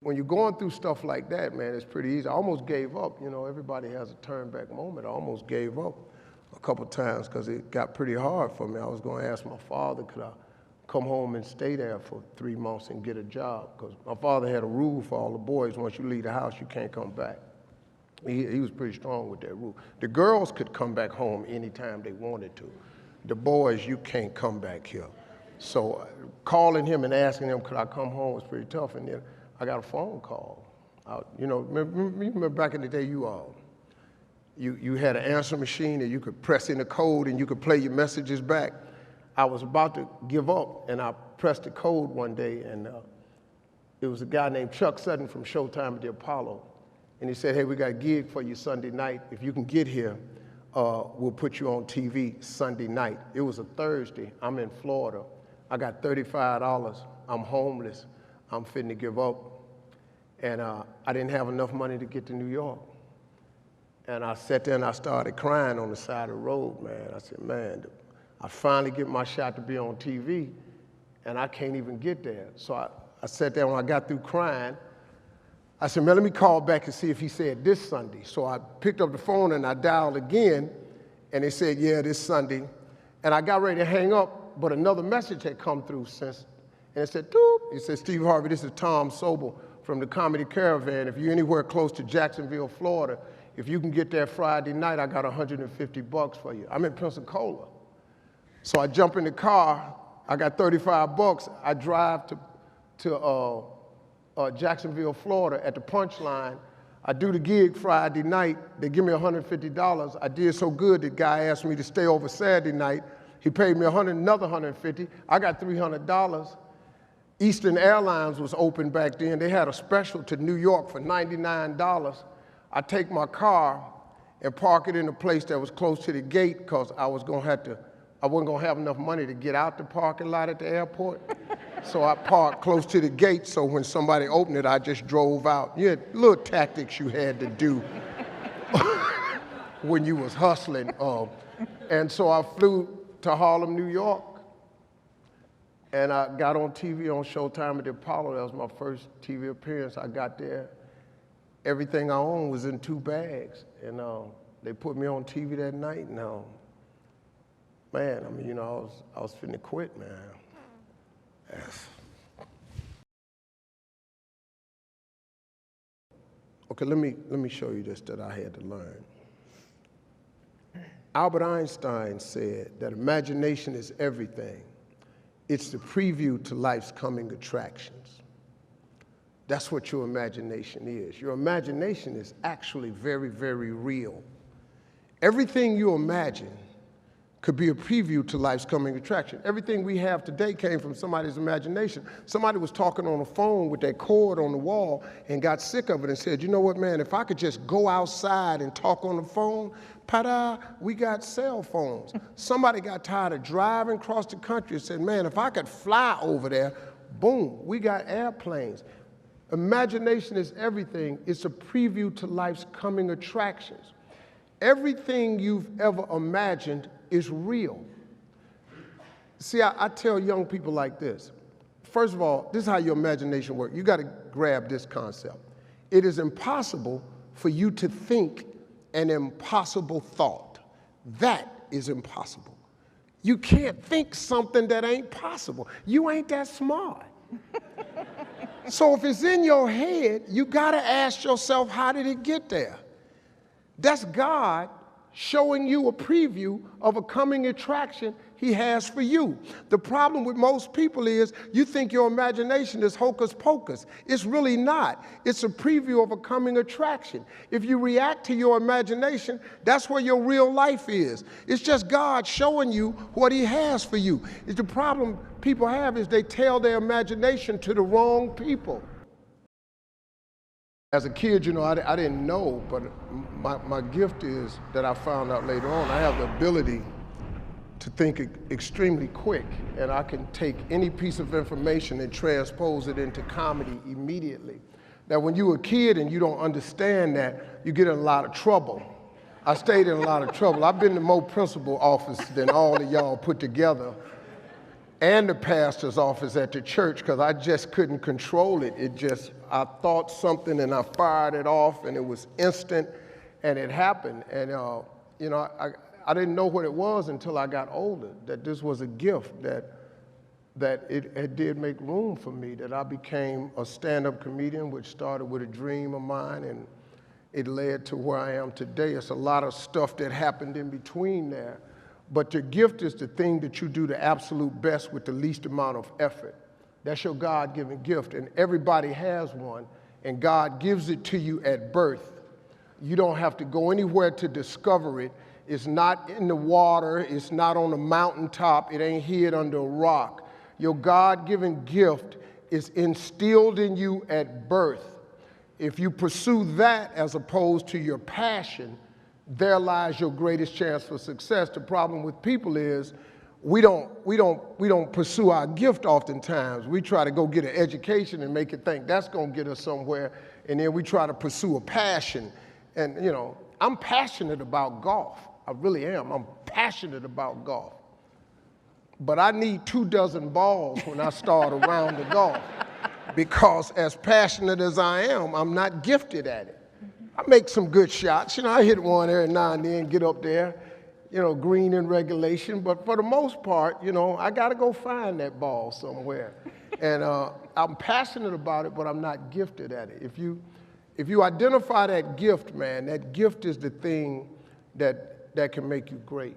When you're going through stuff like that, man, it's pretty easy. I almost gave up. You know, everybody has a turn back moment. I almost gave up a couple times because it got pretty hard for me. I was going to ask my father, could I come home and stay there for 3 months and get a job? Because my father had a rule for all the boys: once you leave the house, you can't come back. He was pretty strong with that rule. The girls could come back home anytime they wanted to. The boys, you can't come back here. So calling him and asking him, could I come home, was pretty tough. And then I got a phone call. You know, remember back in the day, you had an answer machine and you could press in the code and you could play your messages back. I was about to give up and I pressed the code one day, and it was a guy named Chuck Sutton from Showtime at the Apollo. And he said, hey, we got a gig for you Sunday night. If you can get here, we'll put you on TV Sunday night. It was a Thursday. I'm in Florida. I got $35. I'm homeless. I'm fitting to give up. And I didn't have enough money to get to New York. And I sat there and I started crying on the side of the road, man. I said, man, I finally get my shot to be on TV, and I can't even get there. So I sat there. When I got through crying, I said, man, let me call back and see if he said this Sunday. So I picked up the phone and I dialed again, and they said, yeah, this Sunday. And I got ready to hang up, but another message had come through since, and it said, doop. It said, Steve Harvey, this is Tom Sobel from the Comedy Caravan. If you're anywhere close to Jacksonville, Florida, if you can get there Friday night, I got $150 for you. I'm in Pensacola. So I jump in the car, I got $35. I drive to Jacksonville, Florida at the Punchline. I do the gig Friday night. They give me $150. I did so good, the guy asked me to stay over Saturday night. He paid me another $150. I got $300. Eastern Airlines was open back then. They had a special to New York for $99. I take my car and park it in a place that was close to the gate because I wasn't gonna have enough money to get out the parking lot at the airport. So I parked close to the gate, so when somebody opened it, I just drove out. You had little tactics you had to do when you was hustling. And so I flew to Harlem, New York, and I got on TV on Showtime at the Apollo. That was my first TV appearance. I got there. Everything I owned was in 2 bags, and they put me on TV that night. And man, I mean, you know, I was finna quit, man. Yes. Okay, let me show you this that I had to learn. Albert Einstein said that imagination is everything. It's the preview to life's coming attractions. That's what your imagination is. Your imagination is actually very, very real. Everything you imagine could be a preview to life's coming attraction. Everything we have today came from somebody's imagination. Somebody was talking on the phone with that cord on the wall and got sick of it and said, you know what, man, if I could just go outside and talk on the phone, ta-da, we got cell phones. Somebody got tired of driving across the country and said, man, if I could fly over there, boom, we got airplanes. Imagination is everything. It's a preview to life's coming attractions. Everything you've ever imagined is real. See, I tell young people like this. First of all, this is how your imagination works. You got to grab this concept. It is impossible for you to think an impossible thought. That is impossible. You can't think something that ain't possible. You ain't that smart. So if it's in your head, you got to ask yourself, how did it get there? That's God showing you a preview of a coming attraction he has for you. The problem with most people is you think your imagination is hocus pocus. It's really not. It's a preview of a coming attraction. If you react to your imagination, that's where your real life is. It's just God showing you what he has for you. It's the problem people have is they tell their imagination to the wrong people. As a kid, you know, I didn't know, but my gift is that I found out later on. I have the ability to think extremely quick, and I can take any piece of information and transpose it into comedy immediately. Now, when you're a kid and you don't understand that, you get in a lot of trouble. I stayed in a lot of trouble. I've been in more principal office than all of y'all put together. and the pastor's office at the church because I just couldn't control it. I thought something and I fired it off, and it was instant, and it happened. And, you know, I didn't know what it was until I got older, that this was a gift, that it did make room for me, that I became a stand-up comedian, which started with a dream of mine, and it led to where I am today. It's a lot of stuff that happened in between there. But your gift is the thing that you do the absolute best with the least amount of effort. That's your God-given gift, and everybody has one, and God gives it to you at birth. You don't have to go anywhere to discover it. It's not in the water. It's not on a mountaintop. It ain't hid under a rock. Your God-given gift is instilled in you at birth. If you pursue that as opposed to your passion, there lies your greatest chance for success. The problem with people is we don't pursue our gift oftentimes. We try to go get an education and make it think that's going to get us somewhere, and then we try to pursue a passion. And, you know, I'm passionate about golf. I really am. I'm passionate about golf. But I need 24 balls when I start a round of golf, because as passionate as I am, I'm not gifted at it. I make some good shots. You know, I hit one every now and then, get up there, you know, green in regulation. But for the most part, you know, I got to go find that ball somewhere. And I'm passionate about it, but I'm not gifted at it. If you identify that gift, man, that gift is the thing that can make you great.